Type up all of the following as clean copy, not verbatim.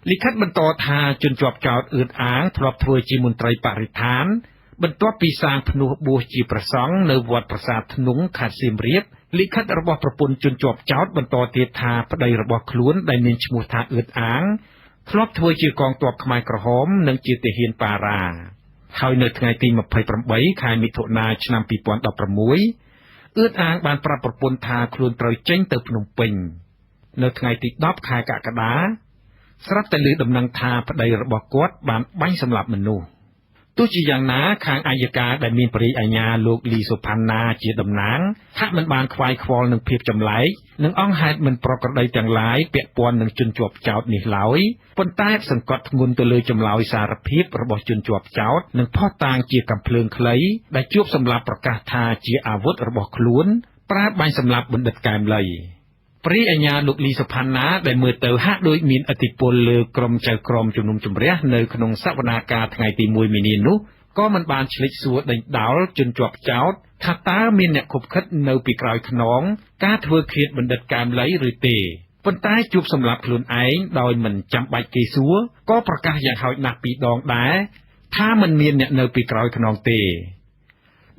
លិខិតបន្តថាជនជាប់ចោទអឿនអាងធ្លាប់ធ្វើជាមន្ត្រីបរិស្ថានបន្ទាប់ពីសាងភ្នោះបួសជាព្រះសង្ឃនៅវត្តប្រាសាទធ្នង់ខេត្តសៀមរាបលិខិតរបស់ប្រពន្ធជនជាប់ចោទបន្តទៀតថាប្តីរបស់ខ្លួនដែលមានឈ្មោះថាអឿនអាងធ្លាប់ធ្វើជាកងទ័ពខ្មែរក្រហមនិងជាទាហានប៉ារ៉ាហើយនៅថ្ងៃទី28ខែមិថុនាឆ្នាំ2016អឿនអាងបានប្រាប់ប្រពន្ធថាខ្លួនត្រូវចេញទៅភ្នំពេញនៅថ្ងៃទី10ខែកក្កដាស្រាប់តែឮដំណឹងថាប្តីរបស់គាត់បានបាញ់សម្លាប់មនុស្សទោះជាយ៉ាងណាខាងអัยការដែលមានព្រះរាជអាជ្ញាលោកលីសុផាន់ណាជាតំណាងហាក់មិនបានខ្វាយខ្វល់នឹងភាពចម្លែកនិងអង្គហេតុមិនប្រក្រតីទាំងឡាយពាក់ព័ន្ធនឹងជនជាប់ចោទនេះឡើយប៉ុន្តែសង្កត់ធ្ងន់ទៅលើចម្លើយសារភាពរបស់ជនជាប់ចោទនិងផុសតាងជាកាំភ្លើងខ្លីដែលជួបសម្លាប់ប្រកាសថាជាអាវុធរបស់ខ្លួនប្រើបាញ់សម្លាប់បណ្ឌិតកែមលីព្រះអាញាលោកលីសុផាន់ណាដែលមើលទៅហាក់ដូចមានឥទ្ធិពលលើក្រុមចៅក្រមជំនុំជម្រះនៅក្នុងសវនាការថ្ងៃទី1មីនានោះក៏មិនបានឆ្លេចសួរដេញដោលជនជាប់ចោទថាតើមានអ្នកខុបខិតនៅពីក្រោយខ្នងការធ្វើឃាតបណ្ឌិតកែមលីឬទេប៉ុន្តែជួបសម្លាប់ខ្លួនឯងដោយមិនចាំបាច់គេសួរក៏ប្រកាសយ៉ាងហោចណាស់ពីរដងដែរថាមិនមានអ្នកនៅពីក្រោយខ្នងទេ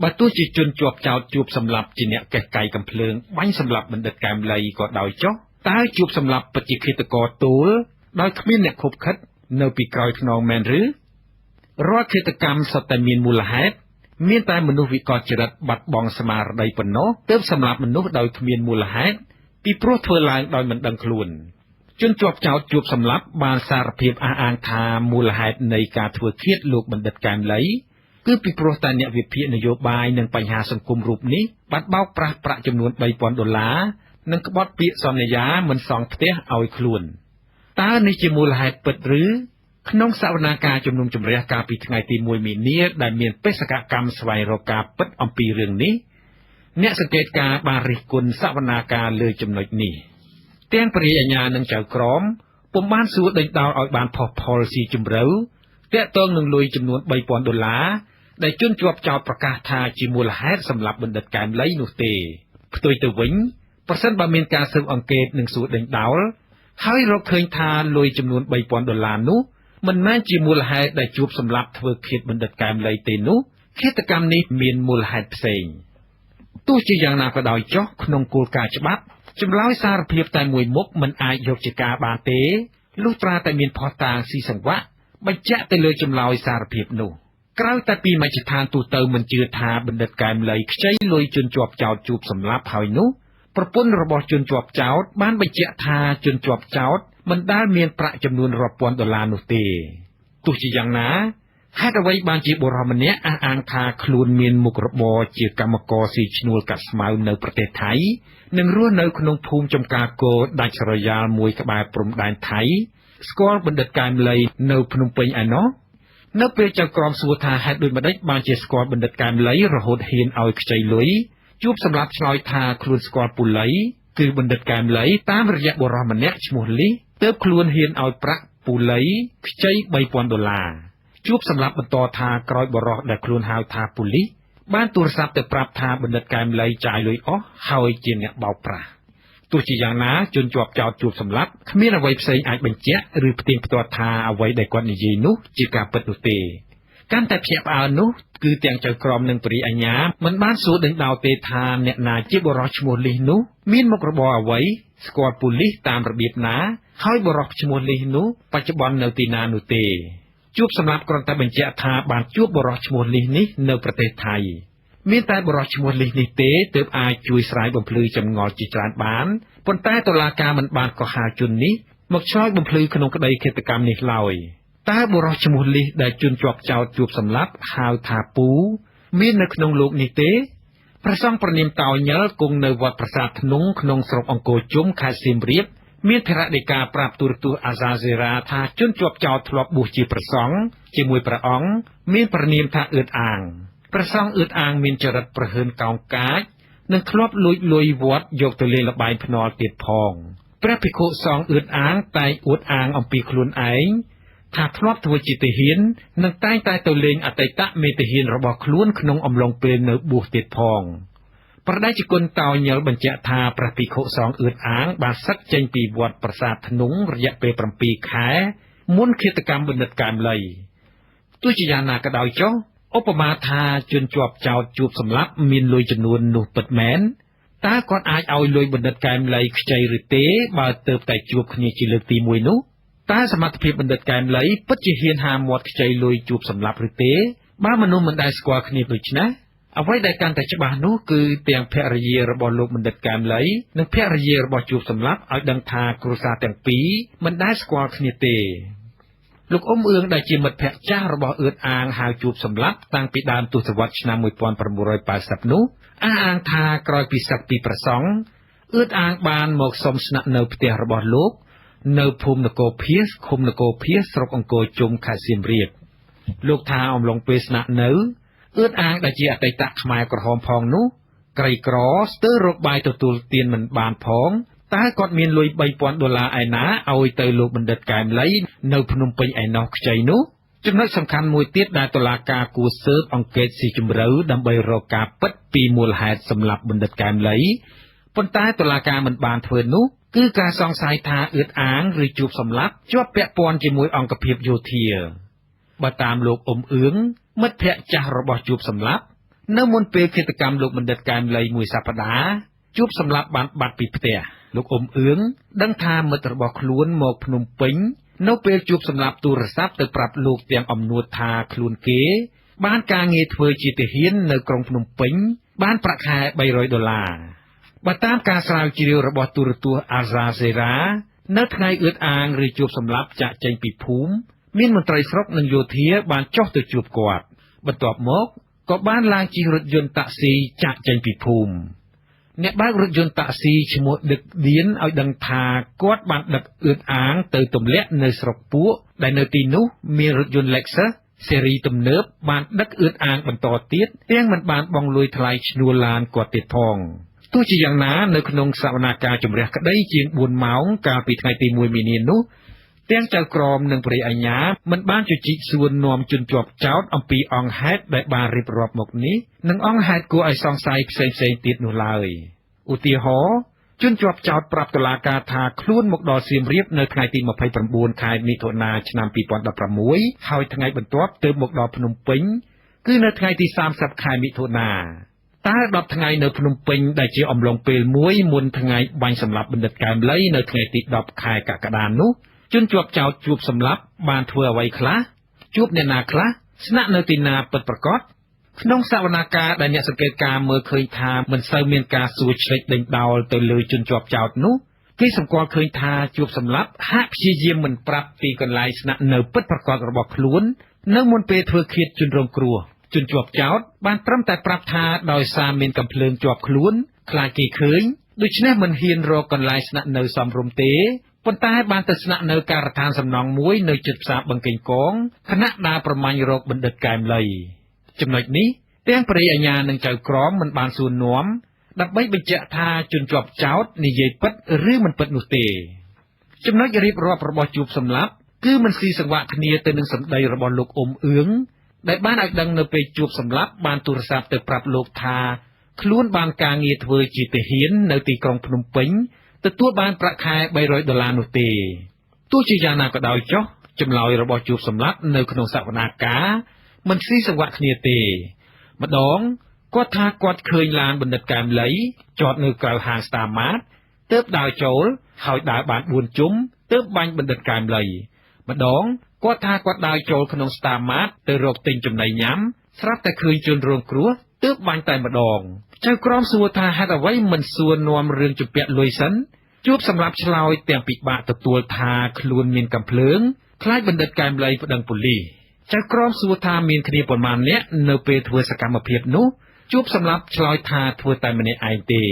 បើទោះជាជនជាប់ចោទជួបសម្លាប់ជាអ្នកកេះកាយកំភ្លើងបាញ់សម្លាប់បណ្ឌិតកែមលីក៏ដោយចុះតើជួបសម្លាប់ពិតជាឃាតករទោលដោយគ្មានអ្នកខុបខិតនៅពីក្រោយខ្នងមែនឬរាល់ឃាតកម្មសុទ្ធតែមានមូលហេតុមានតែមនុស្សវិកលចរិតបាត់បង់ស្មារតីប៉ុណ្ណោះទើបសម្លាប់មនុស្សដោយគ្មានមូលហេតុពីព្រោះធ្វើឡើងដោយមិនដឹងខ្លួនជនជាប់ចោទជួបសម្លាប់បានសារភាពអះអាងថាមូលហេតុនៃការធ្វើឃាតលោកបណ្ឌិតកែមលីគឺពីព្រោះតែអ្នកវិភាគនយោបាយនិងបញ្ហាសង្គមរូបនេះបានបោកប្រាស់ប្រាក់ចំនួន$3,000និងក្បត់ពាក្យសន្យាមិនសង់ផ្ទះឲ្យខ្លួនតើនេះជាមូលហេតុពិតឬក្នុងសវនាការជំនុំជម្រះកាលពីថ្ងៃទី1មីនាដែលមានបេសកកម្មស្វែងរកការពិតអំពីរឿងនេះអ្នកសង្កេតការណ៍បានរិះគន់សវនាការលើចំណុចនេះទាំងព្រះរាជអាជ្ញានិងចៅក្រមពុំបានសួរដេញដោលឲ្យបានផុសផុលស៊ីជម្រៅទាក់ទងនឹងលុយចំនួន$3,000ដែលជនជាប់ចោទប្រកាសថាជាមូលហេតុសម្លាប់បណ្ឌិតកែមលីនោះទេផ្ទុយទៅវិញប្រសិនបើមានការស៊ើបអង្កេតនិងសួរដេញដោលហើយរកឃើញថាលុយចំនួន$3,000នោះមិនមែនជាមូលហេតុដែលជួបសម្លាប់ធ្វើឃាតបណ្ឌិតកែមលីទេនោះឃាតកម្មនេះមានមូលហេតុផ្សេងទោះជាយ៉ាងណាក៏ដោយចុះក្នុងគោលការណ៍ច្បាប់ចម្លើយសារភាពតែមួយមុខមិនអាចយកជាការបានទេលុះត្រាតែមានភស្តុតាងស៊ីសង្វាក់បញ្ជាក់ទៅលើចម្លើយសារភាពនោះក្រៅតែពីមជ្ឈដ្ឋានទូទៅមិនជឿថាបណ្ឌិតកែមលីខ្ចីលុយជនជាប់ចោទជួបសម្លាប់ហើយនោះប្រពន្ធរបស់ជនជាប់ចោទបានបញ្ជាក់ថាជនជាប់ចោទមិនដែលមានប្រាក់ចំនួនរាប់ពាន់ដុល្លារនោះទេទោះជាយ៉ាងណាហេតុអ្វីបានជាបុរសម្នាក់អះអាងថាខ្លួនមានមុខរបរជាកម្មករស៊ីឈ្នួលកាត់ស្មៅនៅប្រទេសថៃនិងរស់នៅក្នុងភូមិចំការគោដាច់ស្រយាលមួយក្បែរព្រំដែនថៃស្គាល់បណ្ឌិតកែមលីនៅភ្នំពេញឯណោះនៅពេលចៅក្រមសួរថាហេតុដូចម្តេចបានជាស្គាល់បណ្ឌិតកែមលីរហូតហ៊ានឲ្យខ្ចីលុយជួបសម្រាប់ឆ្លើយថាខ្លួនស្គាល់ពូលីគឺបណ្ឌិតកែមលីតាមរយៈបុរសម្នាក់ឈ្មោះលីទើបខ្លួនហ៊ានឲ្យប្រាក់ពូលីខ្ចី$3,000ជួបសម្រាប់បន្តថាក្រោយបរោះដែលខ្លួនហៅថាពូលីបានទូរស័ព្ទទៅប្រាប់ថាបណ្ឌិតកែមលីចាយលុយអស់ហើយជាអ្នកបោកប្រាស់ទោះជាយ៉ាងណាជនជាប់ចោទជួបសម្លាប់គ្មានអ្វីផ្សេងអាចបញ្ជាក់ឬផ្ទៀងផ្ទាត់ថាអ្វីដែលគាត់និយាយនោះជាការពិតនោះទេកាន់តែភ្ញាក់ផ្អើលនោះគឺទាំងចៅក្រមនិងព្រះរាជអាជ្ញាមិនបានសួរដេញដោលទេថាអ្នកណាជាបុរសឈ្មោះលីនោះមានមុខរបរអ្វីស្គាល់ពូលីសតាមរបៀបណាហើយបុរសឈ្មោះលីនោះបច្ចុប្បន្ននៅទីណានោះទេជួបសម្រាប់គ្រាន់តែបញ្ជាក់ថាបានជួបបុរសឈ្មោះលីនេះនៅប្រទេសថៃមានតែបុរសឈ្មោះលីនេះទេទើបអាចជួយស្រាយបំភ្លឺចម្ងល់ជាច្រើនបានប៉ុន្តែតុលាការមិនបានកោះហៅជននេះមកឆ្លើយបំភ្លឺក្នុងក្តីឃាតកម្មនេះឡើយតើបុរសឈ្មោះលីដែលជនជាប់ចោទជួបសម្លាប់ហៅថាពូមាននៅក្នុងលោកនេះទេព្រះសង្ឃប្រនាមតោញិលគង់នៅវត្តប្រាសាទធ្នង់ក្នុងស្រុកអង្គរជុំខេត្តសៀមរាបមានធរណីការប្រាប់ទូរទស្សន៍អាហ្សាសេរ៉ាថាជនជាប់ចោទធ្លាប់បួសជាព្រះសង្ឃជាមួយព្រះអង្គមានប្រនាមថាអឿនអាងព្រះសង្ឃអឿនអាងមានចរិតប្រហើនកោងកាចនិងធ្លាប់លួចលុយវត្តយកទៅលេងល្បែងភ្នាល់ទៀតផងព្រះភិក្ខុសង្ឃអឿនអាងតែងអួតអាងអំពីខ្លួនឯងថាធ្លាប់ធ្វើជាទាហាននិងតែងតែទៅលេងអតីតមេទាហានរបស់ខ្លួនក្នុងអំឡុងពេលនៅបួសទៀតផងព្រះដេចគុណតោញិលបញ្ជាក់ថាព្រះភិក្ខុសង្ឃអឿនអាងបានសឹកចេញពីវត្តប្រាសាទធ្នង់រយៈពេល7ខែ មុនឃាតកម្មបណ្ឌិតកែមលីទោះជាយ៉ាងណាក៏ដោយចុះឧបមាថាជនជាប់ចោទជួបសម្លាប់មានលុយចំនួននោះពិតមែនតើគាត់អាចឲ្យលុយបណ្ឌិតកែមលីខ្ចីឬទេបើទើបតែជួបគ្នាជាលើកទី1នោះតើសមត្ថភាពបណ្ឌិតកែមលីពិតជាហ៊ានហាមាត់ខ្ចីលុយជួបសម្លាប់ឬទេបើមនុស្សមិនដែលស្គាល់គ្នាដូច្នេះអ្វីដែលកាន់តែច្បាស់នោះគឺទាំងភរិយារបស់លោកបណ្ឌិតកែមលីនិងភរិយារបស់ជួបសម្លាប់ឲ្យដឹងថាគ្រួសារទាំងពីរមិនដែលស្គាល់គ្នាទេលោកអ៊ុំអឿងដែលជាមិត្តភក្តិចាស់របស់អឿតអាងហៅជួបសម្លាប់តាំងពីដើមទសវត្សរ៍ឆ្នាំ1980នោះអះអាងថាក្រោយពីសឹកពីប្រសង់អឿតអាងបានមកសុំស្នាក់នៅផ្ទះរបស់លោកនៅភូមិនគរភាសឃុំនគរភាសស្រុកអង្គរជុំខេត្តសៀមរាបលោកថាអំឡុងពេលស្នាក់នៅអឿតអាងដែលជាអតីតខ្មែរក្រហមផងនោះក្រីក្រស្ទើររកបាយទទួលទានមិនបានផងតើគាត់មានលុយ$3,000ឯណាឲ្យទៅលោកបណ្ឌិតកែមលីនៅភ្នំពេញឯណោះខ្ចីនោះចំណុចសំខាន់មួយទៀតដែលតុលាការគួរស៊ើបអង្កេតស៊ីជម្រៅដើម្បីរកការពិតពីមូលហេតុសម្លាប់បណ្ឌិតកែមលីប៉ុន្តែតុលាការមិនបានធ្វើនោះគឺការសង្ស័យថាអឿតអាងឬជួបសម្លាប់ជាប់ពាក់ព័ន្ធជាមួយអង្គភាពយោធាបើតាមលោកអ៊ុំអឿងមិត្តភក្តិចាស់របស់ជួបសម្លាប់នៅមុនពេលឃាតកម្មលោកបណ្ឌិតកែមលីមួយសប្តាហ៍ជួបសម្លាប់បានបាត់ពីផ្ទះលោកអ៊ុំអឿងដឹងថាមិត្តរបស់ខ្លួនមកភ្នំពេញនៅពេលជួបសម្លាប់ទូរស័ព្ទទៅប្រាប់លោកទាំងអំនួតថាខ្លួនគេបានការងារធ្វើជាទាហាននៅក្រុងភ្នំពេញបានប្រាក់ខែ$300បើតាមការស្រាវជ្រាវរបស់ទូរទស្សន៍ Al Jazeera នៅថ្ងៃអឿតអាងឬជួបសម្លាប់ចាក់ចេញពីភូមិមានមន្ត្រីស្រុកនិងយោធាបានចុះទៅជួបគាត់បន្ទាប់មកក៏បានឡើងជិះរថយន្តតាក់ស៊ីចាក់ចេញពីភូមិអ្នកបើករថយន្តតាក់ស៊ីឈ្មោះដឹកឌៀនឲ្យដឹងថាគាត់បានដឹកអឿតអាងទៅទម្លាក់នៅស្រុកពួកដែលនៅទីនោះមានរថយន្ត Lexus ស៊េរីទំនើបបានដឹកអឿតអាងបន្តទៀតទាំងមិនបានបង់លុយថ្លៃឈ្នួលឡានគាត់ទៀតផងទោះជាយ៉ាងណានៅក្នុងសវនកម្មជំរះក្តីជាង4ម៉ោងកាលពីថ្ងៃទី1មីនានោះទាំងចៅក្រមនិងព្រះអាជ្ញាមិនបានជជែកសួរនាំជនជាប់ចោទអំពីអង្គហេតុដែលបានរៀបរាប់មកនេះនិងអង្គហេតុគួរឲ្យសង្ស័យផ្សេងៗទៀតនោះឡើយឧទាហរណ៍ជនជាប់ចោទប្រាប់តុលាការថាខ្លួនមកដល់សៀមរាបនៅថ្ងៃទី29ខែមិថុនាឆ្នាំ2016ហើយថ្ងៃបន្ទាប់ទើបមកដល់ភ្នំពេញគឺនៅថ្ងៃទី30ខែមិថុនាតើ10ថ្ងៃនៅភ្នំពេញដែលជាអំឡុងពេលមួយមុនថ្ងៃបាញ់សម្លាប់បណ្ឌិតកែមលីនៅថ្ងៃទី10ខែកក្កដានោះជនជាប់ចោទជួបសម្លាប់បានធ្វើអ្វីខ្លះជួបអ្នកណាខ្លះស្នាក់នៅទីណាពិតប្រាកដក្នុងសវនកម្មដែលអ្នកសង្កេតការមើលឃើញថាមិនសូវមានការសួរឆ្លេចដេញដោលទៅលើជនជាប់ចោទនោះគេសម្គាល់ឃើញថាជួបសម្លាប់ហាក់ព្យាយាមមិនប្រាប់ពីកន្លែងស្នាក់នៅពិតប្រាកដរបស់ខ្លួននៅមុនពេលធ្វើឃាតជនរងគ្រោះជនជាប់ចោទបានត្រឹមតែប្រាប់ថាដោយសារមានកំភ្លើងជាប់ខ្លួនខ្លាចគេឃើញដូច្នេះមិនហ៊ានរកកន្លែងស្នាក់នៅសមរម្យទេប៉ុន្តែបានទៅស្នាក់នៅការដ្ឋានសំណង់មួយនៅជិតផ្សារបឹងកេងកងខណៈដើរប្រមាញ់រកបណ្ឌិតកែមលីចំណុចនេះទាំងព្រះអាជ្ញានិងចៅក្រមមិនបានសួរនាំដើម្បីបញ្ជាក់ថាជនជាប់ចោទនិយាយពិតឬមិនពិតនោះទេចំណុចរៀបរាប់របស់ជួបសម្លាប់គឺមិនស៊ីសង្វាក់គ្នាទៅនឹងសម្ដីរបស់លោកអ៊ុំអឿងដែលបានឲ្យដឹងនៅពេលជួបសម្លាប់បានទូរស័ព្ទទៅប្រាប់លោកថាខ្លួនបានការងារធ្វើជាទាហាននៅទីក្រុងភ្នំពេញទទួលបានប្រាក់ខែ$300នោះទេទោះជាយ៉ាងណាក៏ដោយចុះចម្លើយរបស់ជួបសម្លាប់នៅក្នុងសវនកម្មមិនស៊ីសង្វាក់គ្នាទេម្ដងគាត់ថាគាត់ឃើញឡានបណ្ឌិតកែមលីចតនៅក្រៅហាងស្តាម៉ាតទើបដើរចូលហើយដើរបាន4ជុំទើបបាញ់បណ្ឌិតកែមលីម្ដងគាត់ថាគាត់ដើរចូលក្នុងស្តាម៉ាតទៅរកទិញចំណីញ៉ាំស្រាប់តែឃើញជនរងគ្រោះទើបបាញ់តែម្ដងចៅក្រមសួរថាហេតុអ្វីមិនសួរនាំរឿងជំពាក់លុយសិនជួបសម្រាប់ឆ្លើយទាំងពិបាកទទួលថាខ្លួនមានកំភ្លើងខ្លាចបណ្ឌិតកែមលីប្តឹងប៉ូលីសចៅក្រមសួរថាមានគ្នាប៉ុន្មាននាក់នៅពេលធ្វើសកម្មភាពនោះជួបសម្រាប់ឆ្លើយថាធ្វើតែម្នាក់ឯងទេ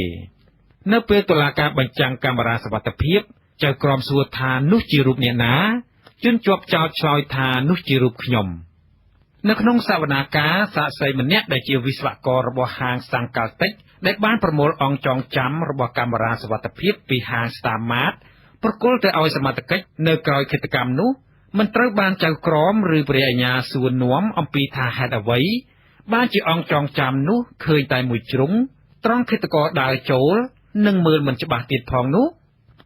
នៅពេលតុលាការបញ្ចាំងកាមេរ៉ាសុវត្ថិភាពចៅក្រមសួរថានោះជារូបអ្នកណាជនជាប់ចោទឆ្លើយថានោះជារូបខ្ញុំនៅក្នុងសវនកម្មសាក្សីម្នាក់ដែលជាវិស្វកររបស់ហាងសាំងកាល់តិចដែលបានប្រមូលអង្គចងចាំរបស់កាមេរ៉ាសុវត្ថិភាពពីហាងស្តាម៉ាតប្រគល់ទៅឲ្យសមត្ថកិច្ចនៅក្រោយឃាតកម្មនោះមិនត្រូវបានចៅក្រមឬព្រះអាជ្ញាសួរនាំអំពីថាហេតុអ្វីបានជាអង្គចងចាំនោះឃើញតែមួយជ្រុងត្រង់ឃាតករដើរចូលនិងមើលមិនច្បាស់ទៀតផងនោះ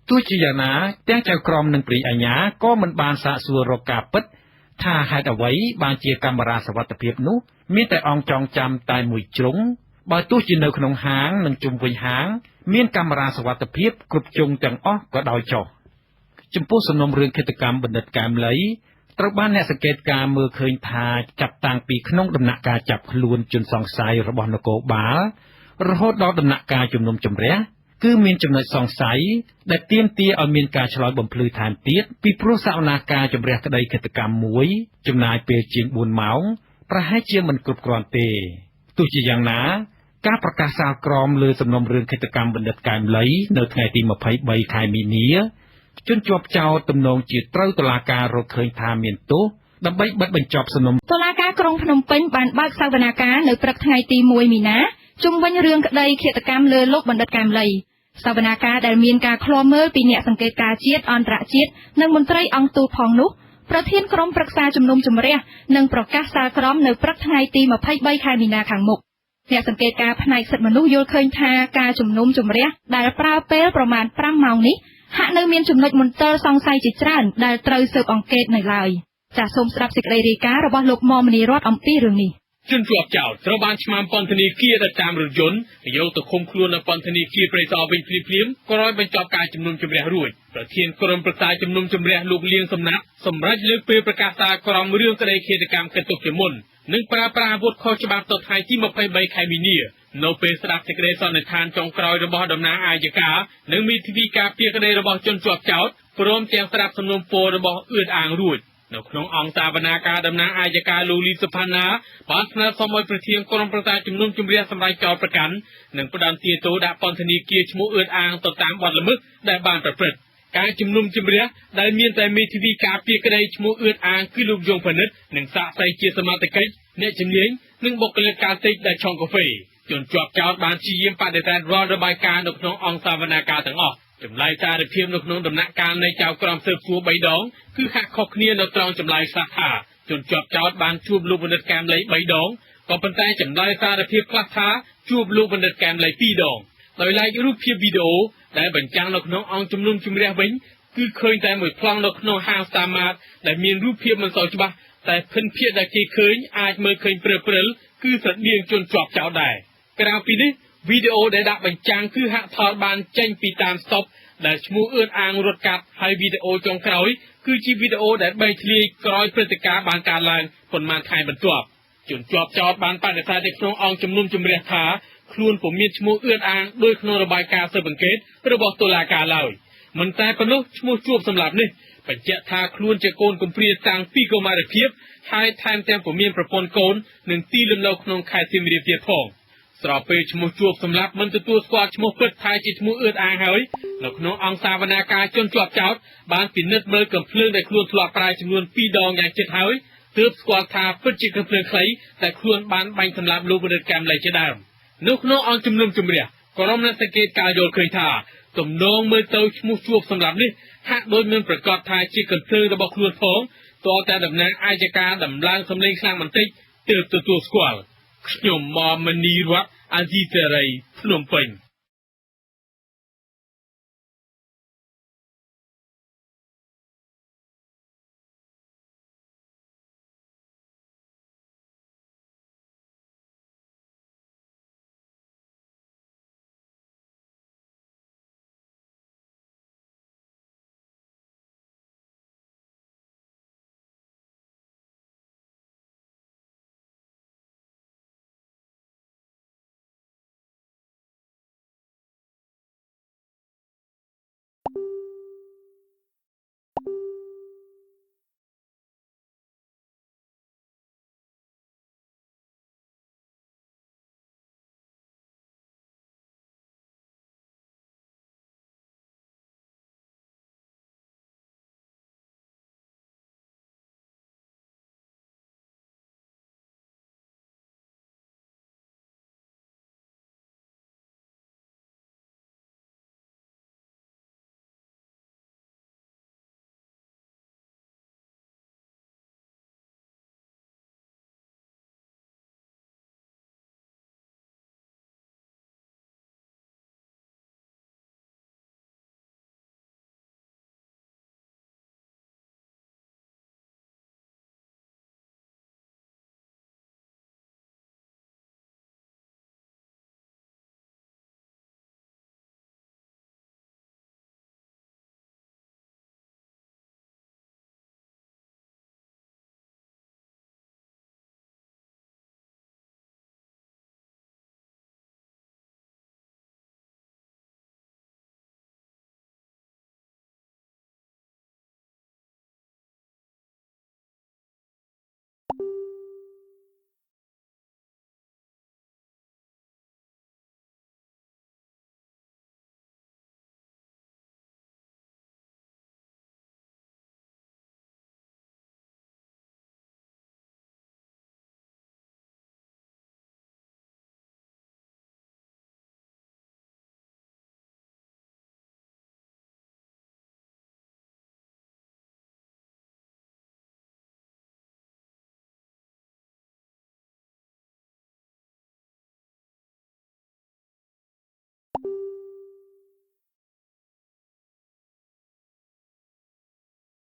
ទោះជាយ៉ាងណាទាំងចៅក្រមនិងព្រីអាញាក៏មិនបានសាកសួររកការពិតថាហេតុអ្វីបានជាកាមេរ៉ាសុវត្ថិភាពនោះមានតែអង្គចងចាំតែមួយជ្រុងបើទោះជានៅក្នុងហាងនិងជុំវិញហាងមានកាមេរ៉ាសុវត្ថិភាពគ្រប់ជ្រុងទាំងអស់ក៏ដោយចុះចំពោះសំណុំរឿងឃាតកម្មបណ្ឌិតកែមលីត្រូវបានអ្នកសង្កេតការមើលឃើញថាចាប់តាំងពីក្នុងដំណាក់កាលចាប់ខ្លួនជនសង្ស័យរបស់នគរបាលរហូតដល់ដំណាក់កាលជំនុំជម្រះគឺមានចំណុចសង្ស័យដែលទាមទារឲ្យមានការឆ្លើយបំភ្លឺថែមទៀតពីព្រោះសវនាការជំរះក្តីឃាតកម្មមួយចំណាយពេលជាង4ម៉ោងប្រហែលជាមិនគ្រប់គ្រាន់ទេទោះជាយ៉ាងណាការប្រកាសសាលក្រមលើសំណុំរឿងឃាតកម្មបណ្ឌិតកែមលីនៅថ្ងៃទី23ខែមីនាជនជាប់ចោទទំនងជាត្រូវតុលាការរកឃើញថាមានទោសដើម្បីបិទបញ្ចប់សំណុំតុលាការក្រុងភ្នំពេញបានបើកសវនាការនៅព្រឹកថ្ងៃទី1មីនាជុំវិញរឿងក្តីឃាតកម្មលើលោកបណ្ឌិតកែមលីសវនាការដែលមានការឃ្លាំមើលពីអ្នកសង្កេតការជាតិអន្តរជាតិនិងមន្ត្រីអង្គទូតផងនោះប្រធានក្រុមប្រឹក្សាជំនុំជម្រះនឹងប្រកាសសាលក្រមនៅព្រឹកថ្ងៃទី23ខែមីនាខាងមុខអ្នកសង្កេតការផ្នែកសិទ្ធិមនុស្សយល់ឃើញថាការជំនុំជម្រះដែលប្រើពេលប្រមាណ5ម៉ោងនេះហាក់នៅមានចំណុចមន្ទិលសង្ស័យជាច្រើនដែលត្រូវស៊ើបអង្កេតនៅឡើយចាសសូមស្ដាប់សេចក្តីរាយការណ៍របស់លោកមុំមនីរតអំពីរឿងនេះជនជាប់ចោទត្រូវបានឆ្មាំពន្ធនាគារដោយតាមរថយន្តយកទៅឃុំខ្លួននៅពន្ធនាគារព្រៃសរវិញភ្លាមៗក្រោយបញ្ចប់ការជំនុំជម្រះរួចប្រធានក្រុមប្រឹក្សាជំនុំជម្រះលោកលៀងសំណាក់សម្រាប់លើកពេលប្រកាសសាលក្រមរឿងក្តីឃាតកម្មកិត្តិយសជាមុននិងប្រើប្រាស់អាវុធខុសច្បាប់ទៅថ្ងៃទី23ខែមីនានៅពេលស្ដាប់សេចក្តីសន្និដ្ឋានចុងក្រោយរបស់តំណាងអាយកានិងមេធាវីការពារក្តីរបស់ជនជាប់ចោទព្រមទាំងស្ដាប់សំណុំពររបស់អឿនអាងរួចនៅក្នុងអង្គសាវនាការតំណាងអាយកាលោកលីសុផាណាបានស្នើសុំឲ្យប្រធានក្រុមប្រឹក្សាជំនុំជម្រះសម្រេចចោទប្រកាន់និងផ្តន្ទាទោសដាក់ពន្ធនាគារឈ្មោះអឿនអាងទៅតាមបទល្មើសដែលបានប្រព្រឹត្តការជំនុំជម្រះដែលមានតែមេធាវីការពារក្តីឈ្មោះអឿនអាងគឺលោកយងផនិតនិងសាក្សីជាសមាជិកអ្នកជំនាញនិងបុគ្គលិកការតិចដែលឆុងកាហ្វេជនជាប់ចោទបានព្យាយាមបដិសេធរាល់របាយការណ៍នៅក្នុងអង្គសាវនាការទាំងអស់ចម្លើយសារភាពនៅក្នុងដំណាក់កាលនៃចៅក្រមស៊ើបសួរ3ដងគឺហាក់ខុសគ្នានៅត្រង់ចម្លើយខ្លះថាជនជាប់ចោទបានជួបលោកបណ្ឌិតកែមលី3ដងក៏ប៉ុន្តែចម្លើយសារភាពខ្លះថាជួបលោកបណ្ឌិតកែមលី2ដងដោយឡែករូបភាពវីដេអូដែលបញ្ចាំងនៅក្នុងអង្គជំនុំជម្រះវិញគឺឃើញតែមួយប្លង់នៅក្នុងហាងស្តាម៉ាតដែលមានរូបភាពមិនសូវច្បាស់តែភិនភាគដែលគេឃើញអាចមើលឃើញព្រិលគឺស្រដៀងជនជាប់ចោទដែរក្រៅពីនេះវីដេអូដែលដាក់បញ្ចាំងគឺហាក់ថតបានចេញពីតាមស្តុបដែលឈ្មោះអឿនអាងរត់កាត់ហើយវីដេអូចុងក្រោយគឺជាវីដេអូដែលបីធ្លាយក្រោយព្រឹត្តិការណ៍បានកើតឡើងប៉ុន្មានថ្ងៃបន្ទាប់ជនជាប់ចោទបានបដិសេធនៅក្នុងអង្គជំនុំជម្រះថាខ្លួនពុំមានឈ្មោះអឿនអាងដោយក្នុងរបាយការណ៍ស៊ើបអង្កេតរបស់តុលាការឡើយមិនតែប៉ុណ្ណោះឈ្មោះជួបសម្រាប់នេះបញ្ជាក់ថាខ្លួនជាកូនកំព្រាតាំងពីកុមារភាពហើយថែមទាំងពុំមានប្រពន្ធកូននិងទីលំនៅក្នុងខេត្តសៀមរាបទៀតផងស្របពេលឈ្មោះជួបសម្រាប់មិនទទួលស្គាល់ឈ្មោះពិតថាជាឈ្មោះអឿនអាងហើយនៅក្នុងអង្គសាវនាការជនជាប់ចោទបានពិនិត្យមើលកំភ្លើងដែលខ្លួនធ្លាប់ប្រើចំនួន2ដងយ៉ាងជិតហើយទើបស្គាល់ថាពិតជាកំភ្លើងខ្លីតែខ្លួនបានបាញ់សម្លាប់លោកបណ្ឌិតកែមលីជាដើមនៅក្នុងអង្គជំនុំជម្រះក្រុមអ្នកសង្កេតការយល់ឃើញថាទំនងមើលទៅឈ្មោះជួបសម្រាប់នេះហាក់ដូចមិនប្រកាសថាជាកំភ្លើងរបស់ខ្លួនផងតើតែតំណាងអាយកាដំឡើងសម្លេងខ្លាំងបន្តិចទើបទទួលស្គាល់ខ្ញុំមុំមនីរតអាស៊ីសេរីភ្នំពេញ